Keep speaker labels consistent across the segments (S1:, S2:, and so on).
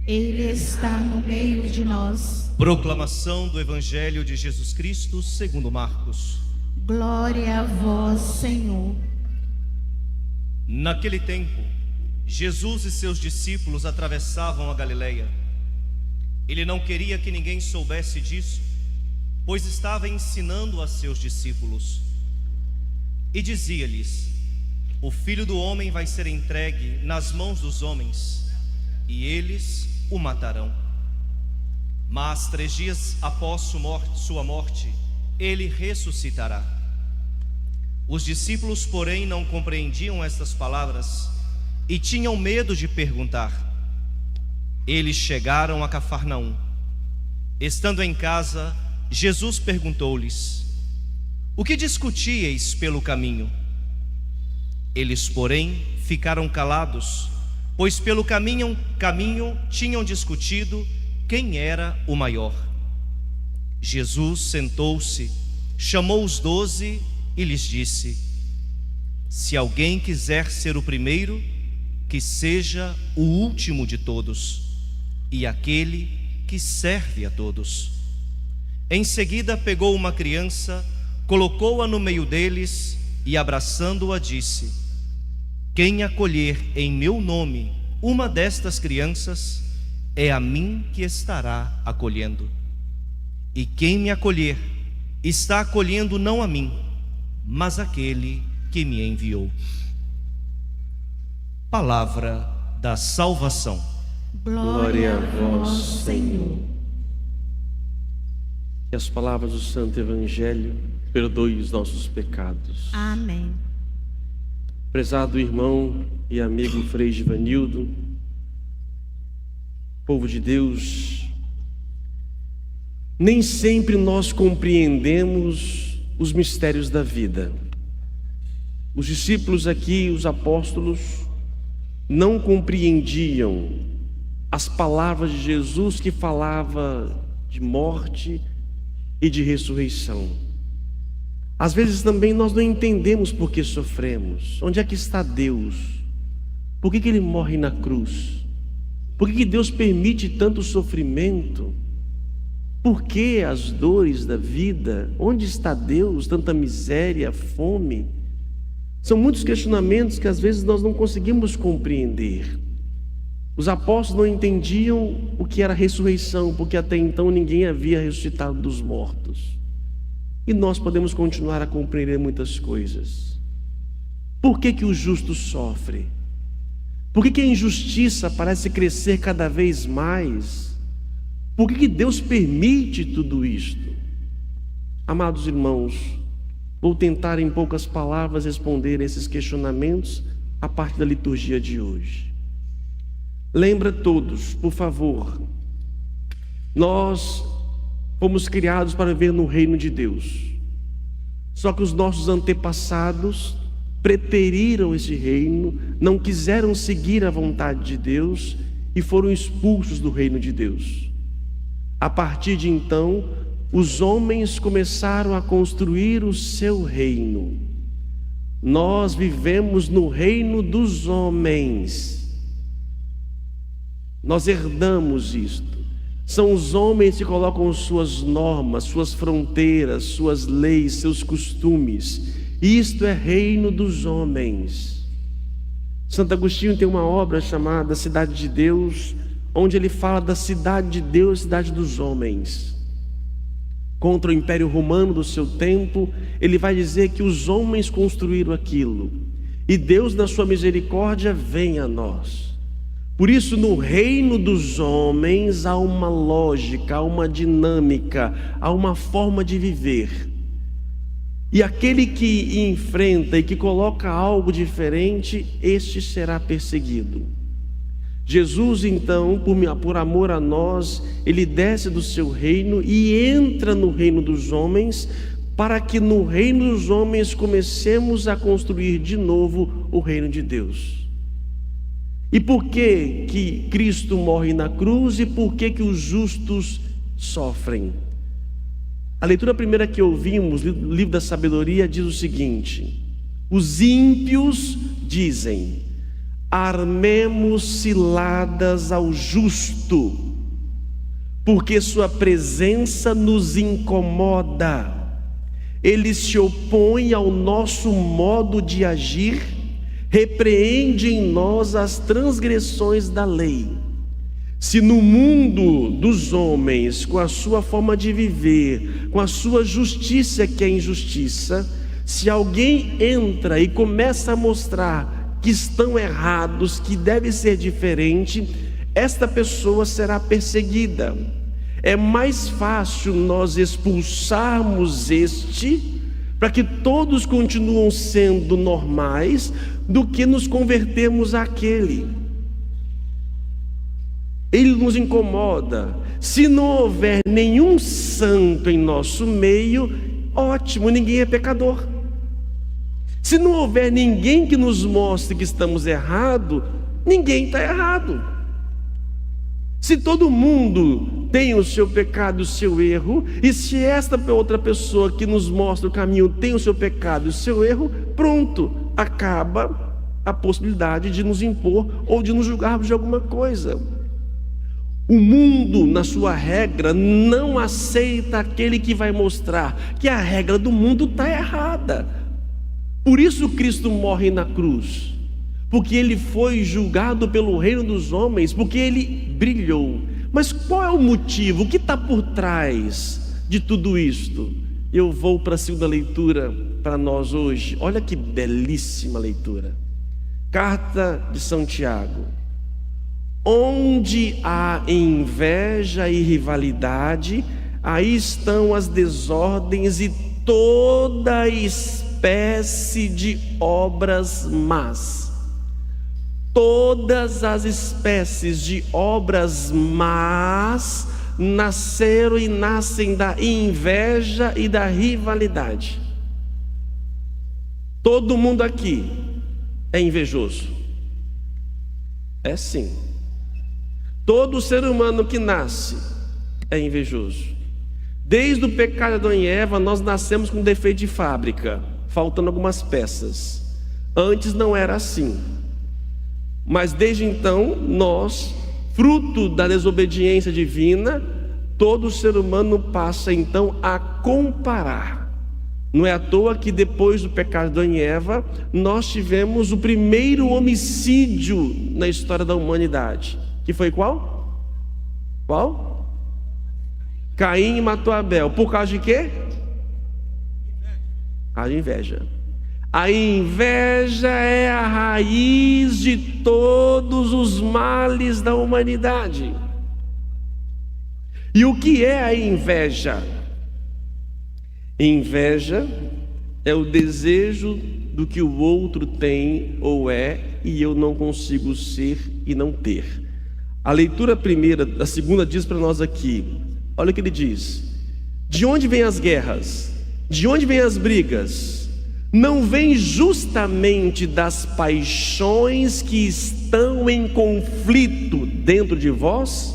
S1: Ele está no meio de nós.
S2: Proclamação do Evangelho de Jesus Cristo segundo Marcos.
S1: Glória a vós, Senhor.
S2: Naquele tempo, Jesus e seus discípulos atravessavam a Galileia. Ele não queria que ninguém soubesse disso, pois estava ensinando a seus discípulos. E dizia-lhes: o Filho do Homem vai ser entregue nas mãos dos homens, e eles o matarão. Mas 3 dias após sua morte, ele ressuscitará. Os discípulos, porém, não compreendiam estas palavras e tinham medo de perguntar. Eles chegaram a Cafarnaum. Estando em casa, Jesus perguntou-lhes: o que discutíeis pelo caminho? Eles, porém, ficaram calados, pois pelo caminho tinham discutido quem era o maior. Jesus sentou-se, chamou os 12 e lhes disse: se alguém quiser ser o primeiro, que seja o último de todos e aquele que serve a todos. Em seguida pegou uma criança, colocou-a no meio deles e, abraçando-a, disse: quem acolher em meu nome uma destas crianças, é a mim que estará acolhendo. E quem me acolher, está acolhendo não a mim, mas aquele que me enviou. Palavra da salvação.
S1: Glória a vós, Senhor.
S3: Que as palavras do Santo Evangelho perdoem os nossos pecados.
S1: Amém.
S3: Prezado irmão e amigo Frei Givanildo, povo de Deus, nem sempre nós compreendemos os mistérios da vida. Os discípulos aqui, os apóstolos, não compreendiam as palavras de Jesus que falava de morte e de ressurreição. Às vezes também nós não entendemos por que sofremos. Onde é que está Deus? Por que Ele morre na cruz? Por que Deus permite tanto sofrimento? Por que as dores da vida? Onde está Deus? Tanta miséria, fome? São muitos questionamentos que às vezes nós não conseguimos compreender. Os apóstolos não entendiam o que era ressurreição, porque até então ninguém havia ressuscitado dos mortos. E nós podemos continuar a compreender muitas coisas. Por que o justo sofre? Por que a injustiça parece crescer cada vez mais? Por que Deus permite tudo isto? Amados irmãos, vou tentar em poucas palavras responder esses questionamentos a partir da liturgia de hoje. Lembra todos, por favor, nós fomos criados para viver no reino de Deus. Só que os nossos antepassados preteriram esse reino, não quiseram seguir a vontade de Deus e foram expulsos do reino de Deus. A partir de então, os homens começaram a construir o seu reino. Nós vivemos no reino dos homens. Nós herdamos isto. São os homens que colocam suas normas, suas fronteiras, suas leis, seus costumes. Isto é reino dos homens. Santo Agostinho tem uma obra chamada Cidade de Deus, onde ele fala da cidade de Deus, cidade dos homens. Contra o Império Romano do seu tempo, ele vai dizer que os homens construíram aquilo, e Deus, na sua misericórdia, vem a nós. Por isso, no reino dos homens há uma lógica, há uma dinâmica, há uma forma de viver. E aquele que enfrenta e que coloca algo diferente, este será perseguido. Jesus, então, por amor a nós, ele desce do seu reino e entra no reino dos homens, para que no reino dos homens comecemos a construir de novo o reino de Deus. E por que Cristo morre na cruz e por que os justos sofrem? A leitura primeira que ouvimos, no livro da sabedoria, diz o seguinte: os ímpios dizem: armemos ciladas ao justo, porque sua presença nos incomoda. Ele se opõe ao nosso modo de agir, repreende em nós as transgressões da lei. Se no mundo dos homens, com a sua forma de viver, com a sua justiça que é injustiça, se alguém entra e começa a mostrar que estão errados, que deve ser diferente, esta pessoa será perseguida. É mais fácil nós expulsarmos para que todos continuem sendo normais, do que nos convertermos àquele. Ele nos incomoda. Se não houver nenhum santo em nosso meio, ótimo, ninguém é pecador. Se não houver ninguém que nos mostre que estamos errados, ninguém está errado. Se todo mundo tem o seu pecado e o seu erro, e se esta outra pessoa que nos mostra o caminho tem o seu pecado e o seu erro, pronto, acaba a possibilidade de nos impor ou de nos julgarmos de alguma coisa. O mundo, na sua regra, não aceita aquele que vai mostrar que a regra do mundo está errada. Por isso Cristo morre na cruz, porque ele foi julgado pelo reino dos homens, porque ele brilhou. Mas qual é o motivo? O que está por trás de tudo isto? Eu vou para a segunda leitura para nós hoje. Olha que belíssima leitura. Carta de São Tiago. Onde há inveja e rivalidade, aí estão as desordens e toda espécie de obras más. Todas as espécies de obras más nasceram e nascem da inveja e da rivalidade. Todo mundo aqui é invejoso. É sim. Todo ser humano que nasce é invejoso. Desde o pecado de Adão e Eva, nós nascemos com defeito de fábrica, faltando algumas peças. Antes não era assim. Mas desde então, nós, fruto da desobediência divina, todo ser humano passa então a comparar. Não é à toa que depois do pecado de Adão e Eva, nós tivemos o primeiro homicídio na história da humanidade. Que foi qual? Qual? Caim matou Abel. Por causa de quê? A inveja. A inveja é a raiz de todos os males da humanidade. E o que é a inveja? Inveja é o desejo do que o outro tem ou é, e eu não consigo ser e não ter. A leitura primeira, a segunda diz para nós aqui, olha o que ele diz: de onde vêm as guerras? De onde vêm as brigas? Não vem justamente das paixões que estão em conflito dentro de vós?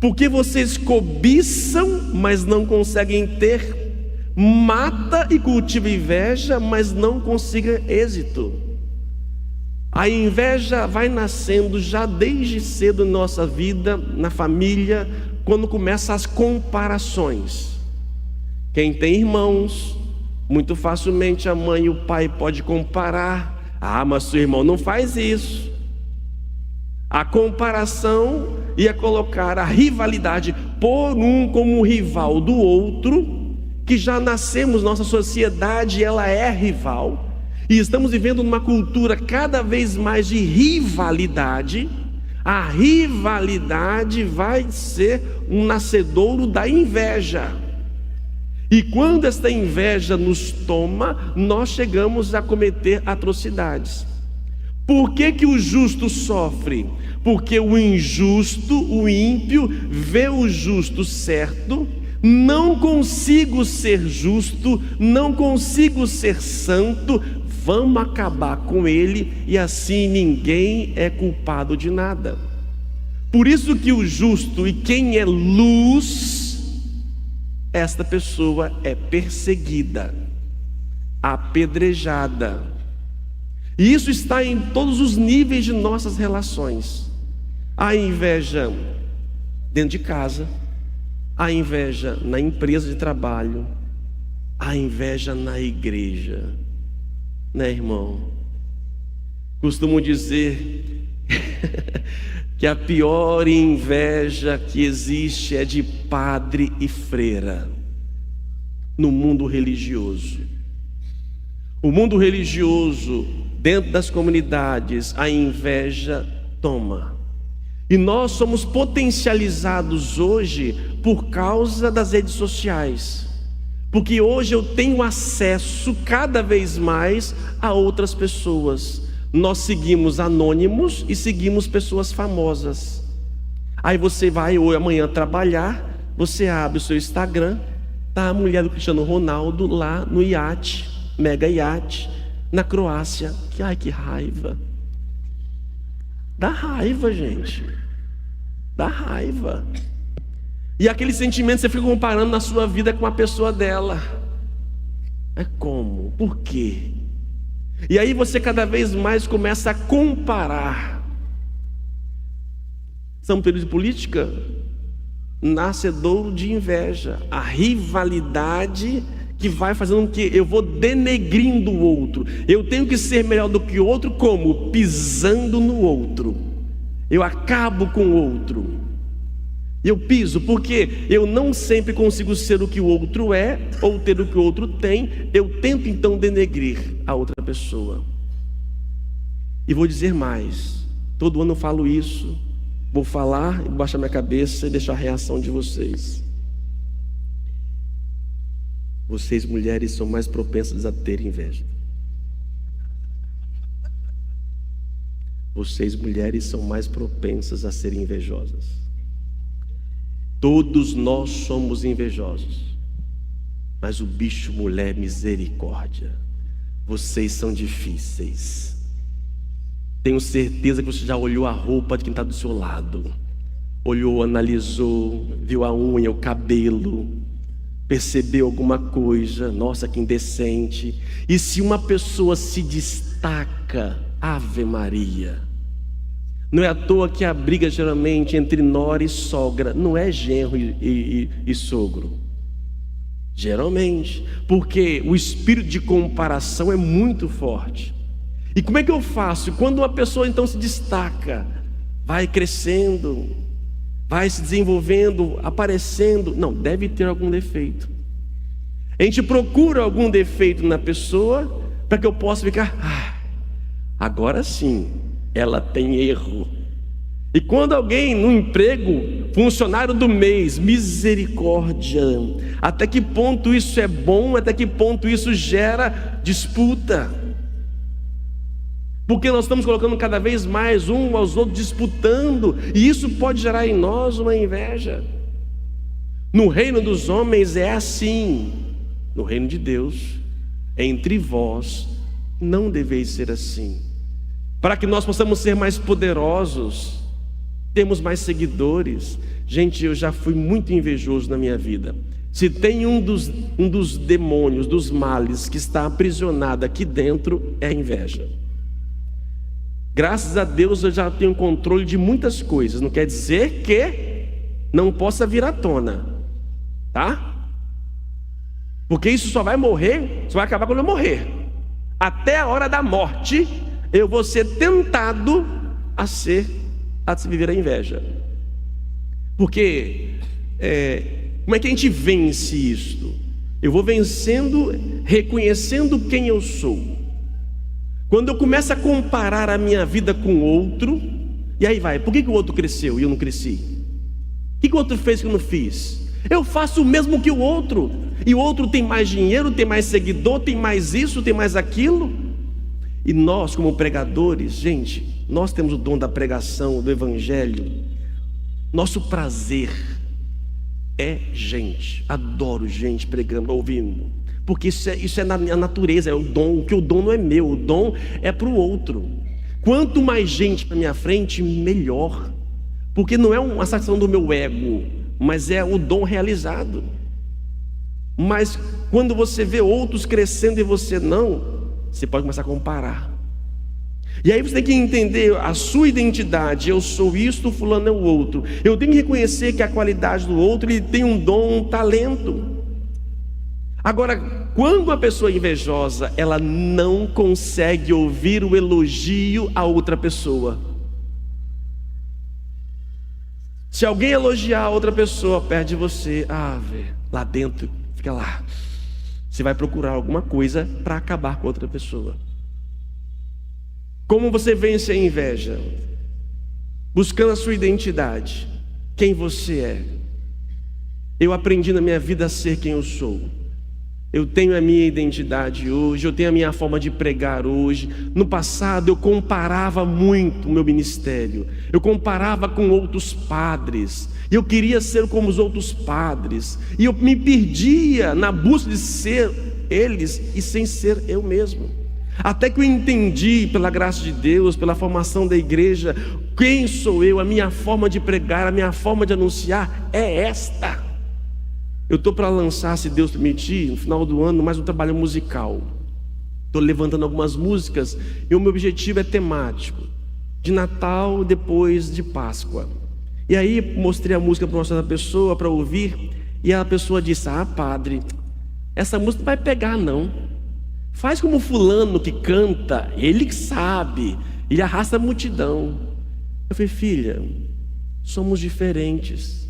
S3: Porque vocês cobiçam, mas não conseguem ter, mata e cultiva inveja, mas não consiga êxito. A inveja vai nascendo já desde cedo na nossa vida, na família, quando começam as comparações. Quem tem irmãos, muito facilmente a mãe e o pai podem comparar. Ah, mas seu irmão não faz isso. A comparação ia colocar a rivalidade, por um como rival do outro, que já nascemos, nossa sociedade ela é rival. E estamos vivendo numa cultura cada vez mais de rivalidade. A rivalidade vai ser um nascedouro da inveja. E quando esta inveja nos toma, nós chegamos a cometer atrocidades. Por que o justo sofre? Porque o injusto, o ímpio, vê o justo certo. Não consigo ser justo, não consigo ser santo, vamos acabar com ele, e assim ninguém é culpado de nada. Por isso que o justo e quem é luz, esta pessoa é perseguida, apedrejada. E isso está em todos os níveis de nossas relações. Há inveja dentro de casa, há inveja na empresa de trabalho, há inveja na igreja, né, irmão? Costumo dizer que a pior inveja que existe é de padre e freira no mundo religioso. O mundo religioso, dentro das comunidades, a inveja toma. E nós somos potencializados hoje por causa das redes sociais. Porque hoje eu tenho acesso cada vez mais a outras pessoas. Nós seguimos anônimos e seguimos pessoas famosas. Aí você vai hoje, amanhã trabalhar, você abre o seu Instagram, tá a mulher do Cristiano Ronaldo lá no iate, mega iate, na Croácia. Ai, que raiva. Dá raiva, gente. Dá raiva. E aquele sentimento você fica comparando na sua vida com a pessoa dela. É como? Por quê? E aí você cada vez mais começa a comparar. São períodos de política nascedouro de inveja. A rivalidade que vai fazendo com que eu vou denegrindo o outro. Eu tenho que ser melhor do que o outro, como? Pisando no outro. Eu acabo com o outro. Eu piso porque eu não sempre consigo ser o que o outro é, ou ter o que o outro tem. Eu tento então denegrir a outra pessoa. E vou dizer mais, todo ano eu falo isso, vou falar e baixar minha cabeça e deixar a reação de vocês. Vocês mulheres são mais propensas a ter inveja. Vocês mulheres são mais propensas a serem invejosas. Todos nós somos invejosos. Mas o bicho mulher, misericórdia. Vocês são difíceis. Tenho certeza que você já olhou a roupa de quem está do seu lado. Olhou, analisou, viu a unha, o cabelo, percebeu alguma coisa. Nossa, que indecente. E se uma pessoa se destaca, Ave Maria. Não é à toa que a briga geralmente entre nora e sogra não é genro e sogro. Geralmente, porque o espírito de comparação é muito forte. E como é que eu faço? Quando uma pessoa então se destaca, vai crescendo, vai se desenvolvendo, aparecendo, não, deve ter algum defeito. A gente procura algum defeito na pessoa para que eu possa ficar, agora sim, ela tem erro. E quando alguém no emprego, funcionário do mês, misericórdia, até que ponto isso é bom, até que ponto isso gera disputa? Porque nós estamos colocando cada vez mais um aos outros disputando, e isso pode gerar em nós uma inveja. No reino dos homens é assim, no reino de Deus, entre vós, não deveis ser assim. Para que nós possamos ser mais poderosos, temos mais seguidores. Gente, eu já fui muito invejoso na minha vida. Se tem um dos demônios, dos males que está aprisionado aqui dentro, é a inveja. Graças a Deus eu já tenho controle de muitas coisas. Não quer dizer que não possa vir à tona, tá? Porque isso só vai morrer, só vai acabar quando eu morrer. Até a hora da morte eu vou ser tentado a se viver a inveja. Porque como é que a gente vence isto? Eu vou vencendo, reconhecendo quem eu sou. Quando eu começo a comparar a minha vida com o outro, e aí vai, por que o outro cresceu e eu não cresci? O que o outro fez que eu não fiz? Eu faço o mesmo que o outro, e o outro tem mais dinheiro, tem mais seguidor, tem mais isso, tem mais aquilo. E nós, como pregadores, gente, nós temos o dom da pregação, do evangelho. Nosso prazer é gente. Adoro gente pregando, ouvindo. Porque isso é na natureza, é o dom. Que o dom não é meu, o dom é para o outro. Quanto mais gente na minha frente, melhor. Porque não é uma satisfação do meu ego, mas é o dom realizado. Mas quando você vê outros crescendo e você não, você pode começar a comparar. E aí você tem que entender a sua identidade. Eu sou isto, fulano é o outro. Eu tenho que reconhecer que a qualidade do outro, ele tem um dom, um talento. Agora, quando uma pessoa é invejosa, ela não consegue ouvir o elogio a outra pessoa. Se alguém elogiar a outra pessoa perto de você, lá dentro, fica lá. Você vai procurar alguma coisa para acabar com outra pessoa. Como você vence a inveja? Buscando a sua identidade. Quem você é? Eu aprendi na minha vida a ser quem eu sou. Eu tenho a minha identidade hoje, eu tenho a minha forma de pregar hoje. No passado eu comparava muito o meu ministério. Eu comparava com outros padres. Eu queria ser como os outros padres. E eu me perdia na busca de ser eles e sem ser eu mesmo. Até que eu entendi, pela graça de Deus, pela formação da igreja, quem sou eu, a minha forma de pregar, a minha forma de anunciar é esta. Eu estou para lançar, se Deus permitir, no final do ano, mais um trabalho musical. Estou levantando algumas músicas e o meu objetivo é temático, de Natal, depois de Páscoa. E aí mostrei a música para uma certa pessoa para ouvir, e a pessoa disse: padre, essa música não vai pegar não. Faz como fulano que canta, ele que sabe, ele arrasta a multidão. Eu falei: filha, somos diferentes.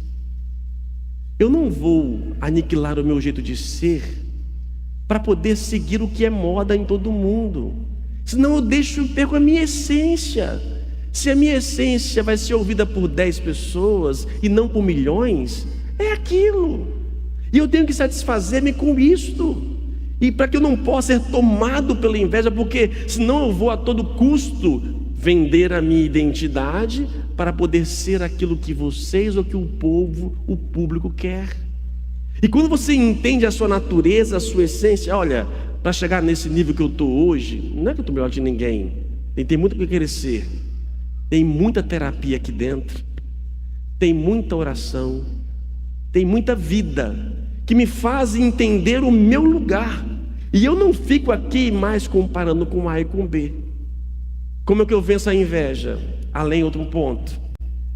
S3: Eu não vou aniquilar o meu jeito de ser para poder seguir o que é moda em todo mundo. Senão eu perco a minha essência. Se a minha essência vai ser ouvida por 10 pessoas e não por milhões, é aquilo. E eu tenho que satisfazer-me com isto. E para que eu não possa ser tomado pela inveja, porque senão eu vou a todo custo vender a minha identidade para poder ser aquilo que vocês ou que o povo, o público quer. E quando você entende a sua natureza, a sua essência, olha, para chegar nesse nível que eu estou hoje, não é que eu estou melhor de ninguém, tem muito o que crescer, tem muita terapia aqui dentro, tem muita oração, tem muita vida que me faz entender o meu lugar. E eu não fico aqui mais comparando com A e com B. Como é que eu venço a inveja? Além outro ponto: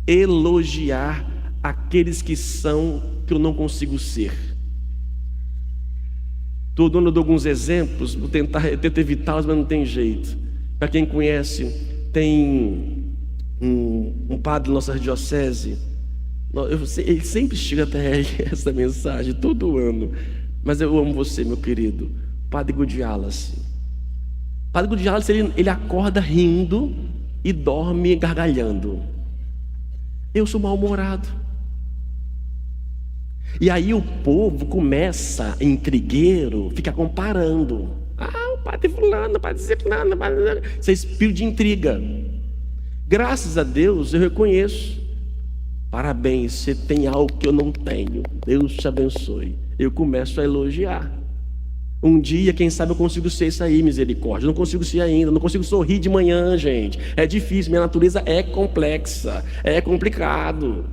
S3: elogiar aqueles que são, que eu não consigo ser. Estou dando alguns exemplos, vou tentar evitá-los, mas não tem jeito. Para quem conhece, tem um padre da nossa diocese. Ele sempre chega até essa mensagem, todo ano. Mas eu amo você, meu querido Padre Gudialas. Padre Gudialas, ele acorda rindo e dorme gargalhando. Eu sou mal-humorado. E aí o povo começa, intrigueiro, fica comparando. O padre fulano, o padre ciclano, isso é espírito de intriga. Graças a Deus eu reconheço. Parabéns, você tem algo que eu não tenho. Deus te abençoe. Eu começo a elogiar. Um dia, quem sabe eu consigo ser isso aí, misericórdia. Eu não consigo ser ainda, não consigo sorrir de manhã, gente. É difícil, minha natureza é complexa, é complicado.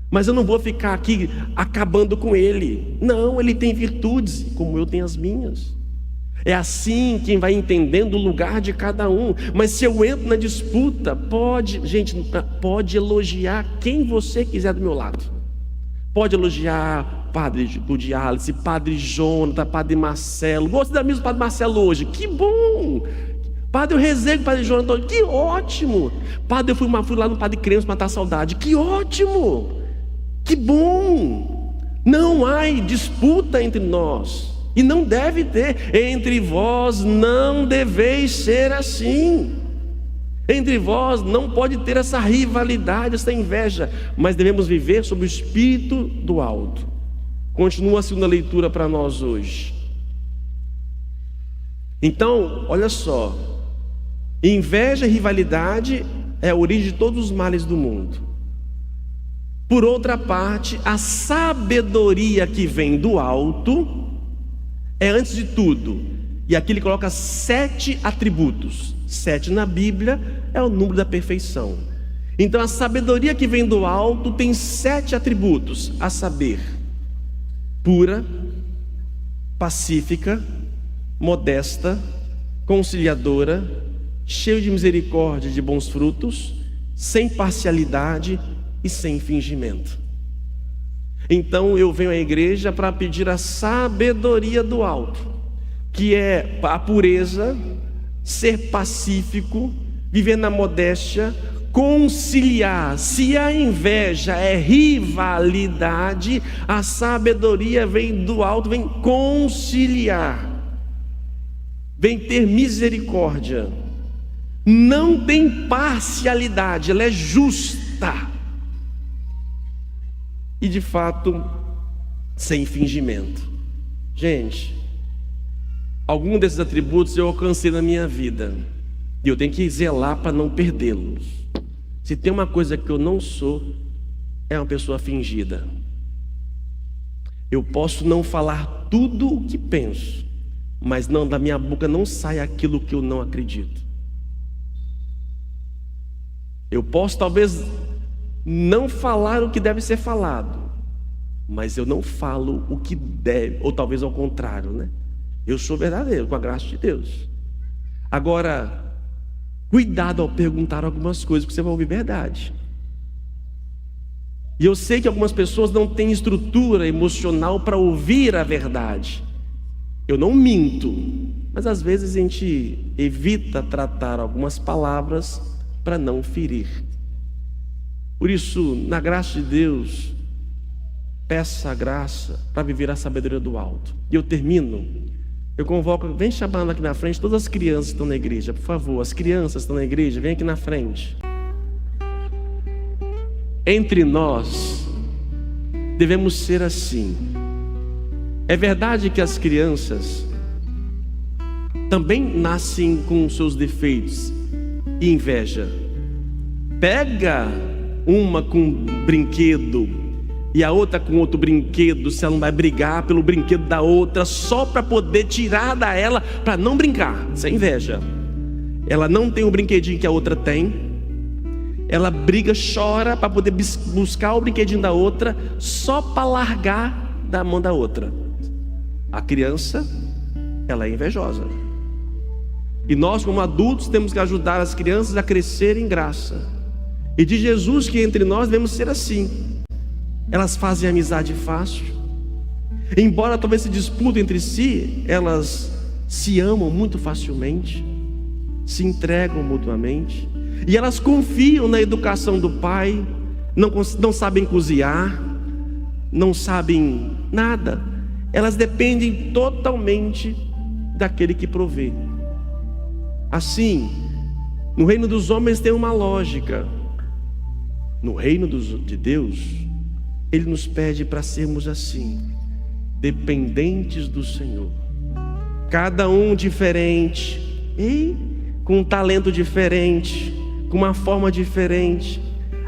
S3: Mas eu não vou ficar aqui acabando com ele. Não, ele tem virtudes, como eu tenho as minhas. É assim quem vai entendendo o lugar de cada um. Mas se eu entro na disputa, pode elogiar quem você quiser do meu lado. Pode elogiar Padre Gudialas, Padre Jonathan, Padre Marcelo. Gostei da missa do Padre Marcelo hoje, que bom. Padre, eu rezei com o Padre Jonathan, que ótimo. Padre, eu fui lá no Padre Cremos matar a saudade, que ótimo, que bom. Não há disputa entre nós. E não deve ter. Entre vós não deveis ser assim. Entre vós não pode ter essa rivalidade, essa inveja. Mas devemos viver sob o Espírito do alto. Continua a segunda leitura para nós hoje. Então, olha só. Inveja e rivalidade é a origem de todos os males do mundo. Por outra parte, a sabedoria que vem do alto é, antes de tudo, e aqui ele coloca 7 atributos. 7 na Bíblia é o número da perfeição. Então a sabedoria que vem do alto tem 7 atributos, a saber: pura, pacífica, modesta, conciliadora, cheio de misericórdia e de bons frutos, sem parcialidade e sem fingimento. Então eu venho à igreja para pedir a sabedoria do alto, que é a pureza, ser pacífico, viver na modéstia, conciliar. Se a inveja é rivalidade, a sabedoria vem do alto, vem conciliar, vem ter misericórdia. Não tem parcialidade, ela é justa. E de fato, sem fingimento. Gente, algum desses atributos eu alcancei na minha vida, e eu tenho que zelar para não perdê-los. Se tem uma coisa que eu não sou, é uma pessoa fingida. Eu posso não falar tudo o que penso, mas não, da minha boca não sai aquilo que eu não acredito. Eu posso talvez não falar o que deve ser falado, mas eu não falo o que deve, ou talvez ao contrário, né? Eu sou verdadeiro, com a graça de Deus. Agora, cuidado ao perguntar algumas coisas, porque você vai ouvir verdade. E eu sei que algumas pessoas não têm estrutura emocional para ouvir a verdade. Eu não minto, mas às vezes a gente evita tratar algumas palavras para não ferir. Por isso, na graça de Deus, peça a graça para viver a sabedoria do alto. E eu termino. Eu convoco, vem chamando aqui na frente todas as crianças que estão na igreja, por favor. As crianças que estão na igreja, vem aqui na frente. Entre nós, devemos ser assim. É verdade que as crianças também nascem com seus defeitos e inveja. Pega uma com um brinquedo e a outra com outro brinquedo, se ela não vai brigar pelo brinquedo da outra só para poder tirar da ela, para não brincar. Isso é inveja. Ela não tem o brinquedinho que a outra tem, ela briga, chora para poder buscar o brinquedinho da outra só para largar da mão da outra. A criança, ela é invejosa. E nós, como adultos, temos que ajudar as crianças a crescer em graça. E de Jesus que entre nós devemos ser assim. Elas fazem amizade fácil. Embora talvez se disputem entre si, elas se amam muito facilmente, se entregam mutuamente. E elas confiam na educação do pai. Não sabem cozinhar, não sabem nada. Elas dependem totalmente daquele que provê. Assim, no reino dos homens tem uma lógica. No reino de Deus, Ele nos pede para sermos assim, dependentes do Senhor. Cada um diferente, e com um talento diferente, com uma forma diferente.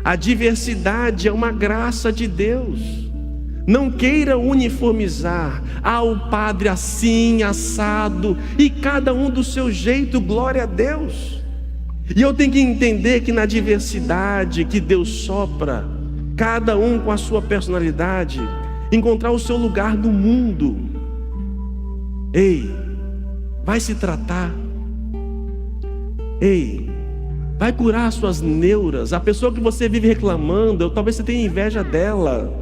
S3: A diversidade é uma graça de Deus. Não queira uniformizar. O padre assim, assado, e cada um do seu jeito, glória a Deus. E eu tenho que entender que na diversidade que Deus sopra, cada um com a sua personalidade, encontrar o seu lugar no mundo. Ei, vai se tratar. Ei, vai curar as suas neuras. A pessoa que você vive reclamando, talvez você tenha inveja dela.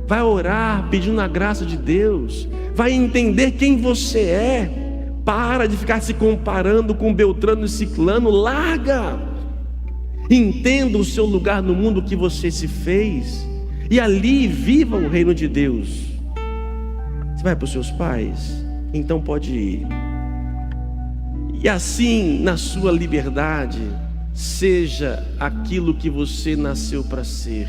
S3: Vai orar pedindo a graça de Deus. Vai entender quem você é. Para de ficar se comparando com Beltrano e Ciclano. Larga. Entenda o seu lugar no mundo que você se fez. E ali viva o reino de Deus. Você vai para os seus pais? Então pode ir. E assim, na sua liberdade, seja aquilo que você nasceu para ser.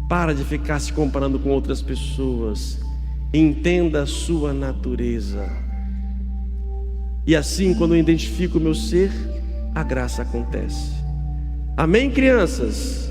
S3: Para de ficar se comparando com outras pessoas. Entenda a sua natureza. E assim, quando eu identifico o meu ser, a graça acontece. Amém, crianças?